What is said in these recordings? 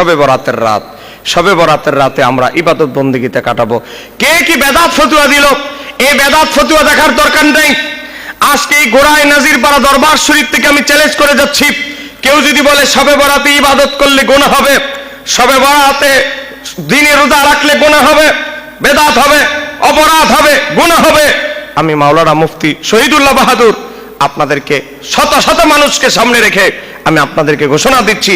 শবে বরাতের রাত। শবে বরাতের রাতে আমরা ইবাদত বন্দেগীতে কাটাবো। কে কি বেদাত ফতুয়া দিল, এই বেদাত ফতুয়া দেখার দরকার নেই। আজকে এই গোড়ায় নাজিরপাড়া দরবার শরীফ থেকে আমি চ্যালেঞ্জ করে যাচ্ছি, কেউ যদি বলে শবে বরাতে ইবাদত করলে গুনাহ হবে, শবে বরাতে দিনে রোজা রাখলে গুনাহ হবে, বেদাত হবে, অপরাধ হবে, গুনাহ হবে, আমি মাওলানা মুফতি শহীদুল্লাহ বাহাদুর আপনাদেরকে শত শত মানুষকে সামনে রেখে আমি আপনাদেরকে ঘোষণা দিচ্ছি,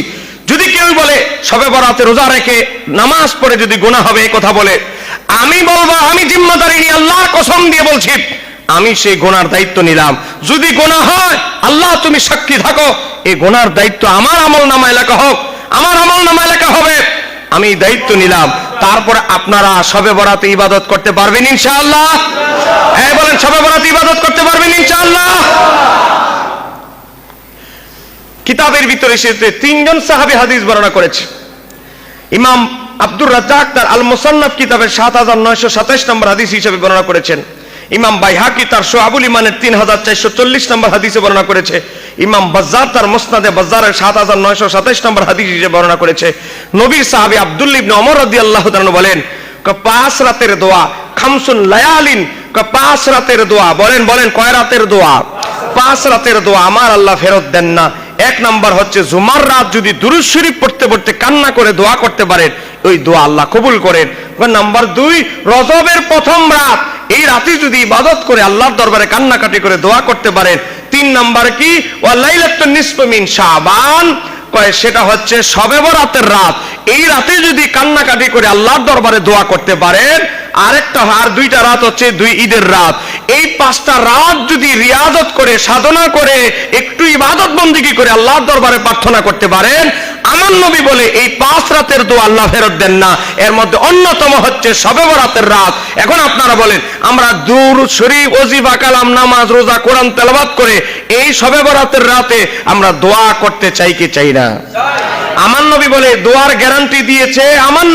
যদি কেউ বলে শবে বরাতে রোজা রেখে নামাজ পড়ে যদি গুনাহ হবে এই কথা বলে, আমি বলবো, আমি জিম্মাদারি নিয়ে আল্লাহর কসম দিয়ে বলছি, আমি সেই গুনার দায়িত্ব নিলাম। যদি গুনাহ হয় আল্লাহ তুমি সাক্ষী থাকো, এই গুনার দায়িত্ব আমার আমলনামায় লেখা হোক, আমার আমলনামায় লেখা হবে, আমি দায়িত্ব নিলাম। তারপরে আপনারা শবে বরাতে ইবাদত করতে পারবেন ইনশাআল্লাহ? হ্যাঁ বলেন, শবে বরাতে ইবাদত করতে পারবেন ইনশাআল্লাহ? কিতাবের ভিতরে এসেছে তিনজন সাহাবী হাদিস বর্ণনা করেছে। ইমাম আব্দুর রাজ্জাক তার আল মুসান্নাফ কিতাবের 7927 নম্বর হাদিস হিসেবে বর্ণনা করেছেন। ইমাম বাইহাকি তার শুআবুল ঈমানের 3440 নম্বর হাদিসে বর্ণনা করেছে। ইমাম বাজ্জার তার মুসনাদে বাজ্জারের 7927 নম্বর হাদিস হিসেবে বর্ণনা করেছে। নবীর সাহাবী আব্দুল্লাহ ইবনে ওমর রাদিয়াল্লাহু তাআলা বলেন, 5 রাতের দোয়া, খামসুন লায়ালিন, 5 রাতের দোয়া, বলেন বলেন কয় রাতের দোয়া? 5 রাতের দোয়া আমার আল্লাহ ফেরত দেন না। এক নাম্বার হচ্ছে জুমার রাত যদি দুরূদ শরীফ পড়তে পড়তে কান্না করে দোয়া করতে পারেন, ওই দোয়া আল্লাহ কবুল করেন। নাম্বার 2, রজবের প্রথম রাত, এই রাতে যদি ইবাদত করে আল্লাহর দরবারে কান্নাকাটি করে দোয়া করতে পারেন। 3 নাম্বার কি? ওয়া লাইলাতুন নিসফু মিন শাবান, কয় সেটা হচ্ছে শবে বরাতের রাত, এই রাতে যদি কান্নাকাটি করে আল্লাহর দরবারে দোয়া করতে পারেন। আরেকটা আর 2টা রাত হচ্ছে 2 ঈদের রাত। এই 5টা রাত যদি রিয়াজত করে সাধনা করে একটু ইবাদত বন্দেগী করে আল্লাহর দরবারে প্রার্থনা করতে পারেন, আমার নবী বলে এই 5 রাতের দোয়া আল্লাহ ফেরত দেন না। এর মধ্যে অন্যতম হচ্ছে শবে বরাতের রাত। এখন আপনারা বলেন, আমরা দুরূদ শরীফ, ওজিফা, কালাম, নামাজ, রোজা, কোরআন তেলাওয়াত করে এই শবে বরাতের রাতে আমরা দোয়া করতে চাই কি চাই না? আমার নবী বলে দোয়ার গ্যারান্টি দিয়েছে আমার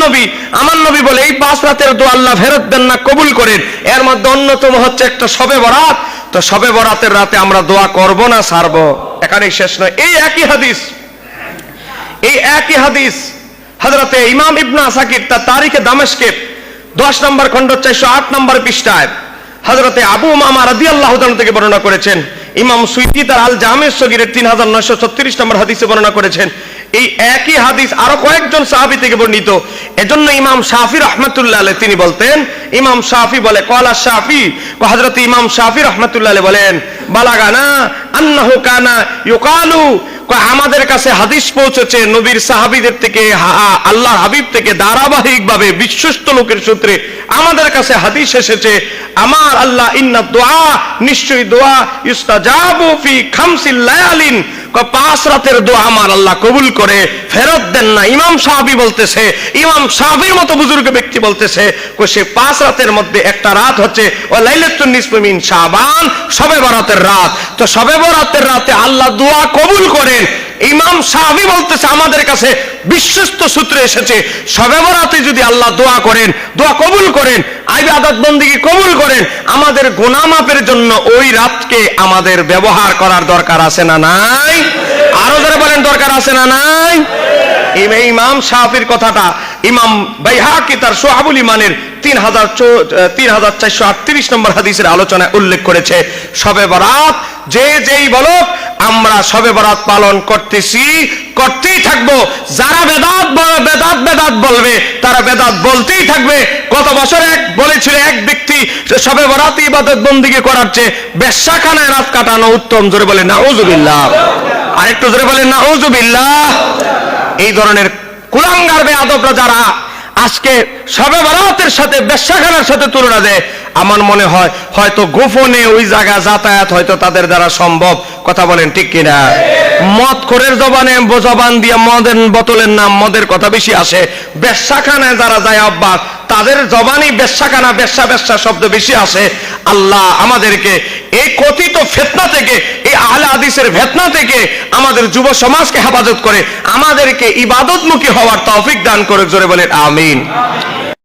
নবী বলে এই 5 রাতের দোয়া আল্লাহ ফেরত দেন না, কবুল করেন। এর মধ্যে অন্যতম হচ্ছে একটা শবে বরাত। তো শবে বরাতের রাতে আমরা দোয়া করব না ছাড়বো? এখানেই শেষ নয়, এই একই হাদিস হযরতে ইমাম ইবনে আসাকির তার তারিখে দামেস্কের 10 নম্বর খণ্ড 408 নম্বর পৃষ্ঠায় হযরতে আবু উমামা রাদিয়াল্লাহু তাআলা থেকে বর্ণনা করেছেন। ইমাম সুয়ুতি তার আল জামিউস সগীরের 3936 নম্বর হাদিসে বর্ণনা করেছেন। এই একই হাদিস আরো কয়েকজন সাহাবী থেকে বর্ণিত। এজন্য ইমাম শাফি রাহমাতুল্লাহ আলাইহি তিনি বলতেন, ইমাম শাফি বলে, ক্বালা শাফি, হযরত ইমাম শাফি রাহমাতুল্লাহ আলাইহি বলেন, বালাগানা আন্নাহু কানা ইউকালু, আমাদের কাছে হাদিস পৌঁছেছে নবীর সাহাবীদের থেকে, আল্লাহর হাবিব থেকে ধারাবাহিকভাবে বিশ্বস্ত লোকের সূত্রে আমাদের কাছে হাদিস এসেছে, আমার আল্লাহ ইন্না দুআ, নিশ্চয়ই দোয়া, ইস্তাজাবু ফি খামসিল লায়ালিন, 5 রাতের দোয়া আমার আল্লাহ কবুল করে ফেরত দেন না। ইমাম শাফি বলতেছে, ইমাম শাফির মতো বুজুর্গ ব্যক্তি বলতেছে, সে 5 রাতের মধ্যে একটা রাত হচ্ছে ওয়া লাইলাতুন নিসফু মিন শাবান, শবে বরাতের রাত। তো শবে বরাতের রাতে আল্লাহ দোয়া কবুল করেন। ইমাম শাফি বলতেছে আমাদের কাছে বিশ্বস্ত সূত্রে এসেছে, শবে বরাতে যদি আল্লাহ দোয়া করেন, দোয়া কবুল করেন, ইবাদত বন্দেগী কবুল করেন, আমাদের গুনাহ মাফের জন্য ওই রাতকে আমাদের ব্যবহার করার দরকার আছে না নাই? আরো যারা বলেন দরকার আছে না নাই? ইমাম শাফির কথাটা ইমাম বাইহাকি তার শুআবুল ঈমানের 3438 নম্বর হাদিসের আলোচনায় উল্লেখ করেছে। শবে বরাত যেই বলো আমরা শবে বরাত পালন করতেছি, করতেই থাকবো। যারা বেদাত বলবে তারা বেদাত বলতেই থাকবে। গত বছর বলেছিল এক ব্যক্তি, শবে বরাত ইবাদত বন্দেগী করার চেয়ে বেশ্যাখানায় রাত কাটানো উত্তম। জোরে বলে নাউজুবিল্লাহ, আরেকটু জোরে বলে নাউজুবিল্লাহ। এই ধরনের কুলাঙ্গার বেয়াদবরা যারা আজকে শবে বরাতের সাথে বেশ্যাখানার সাথে তুলনা দেয়, আমার মনে হয় হয়তো গোপনে ওই জায়গা যাতায়াত হয়তো তাদের দ্বারা সম্ভব। কথা বলেন ঠিক কিনা? মদখোরের জবান দিয়ে মদের বোতলের নাম, মদের কথা বেশি আসে। বেশ্যাখানায় যারা যায় অভ্যাস, তাদের জবানই বেশ্যাখানা, বেশ্যা শব্দ বেশি আসে। আল্লাহ আমাদেরকে এই কথিত ফিতনা থেকে, এই আহলে হাদিসের ফিতনা থেকে আমাদের যুব সমাজকে হেফাজত করে আমাদেরকে ইবাদতমুখী হওয়ার তৌফিক দান করে। জোরে বলেন আমিন।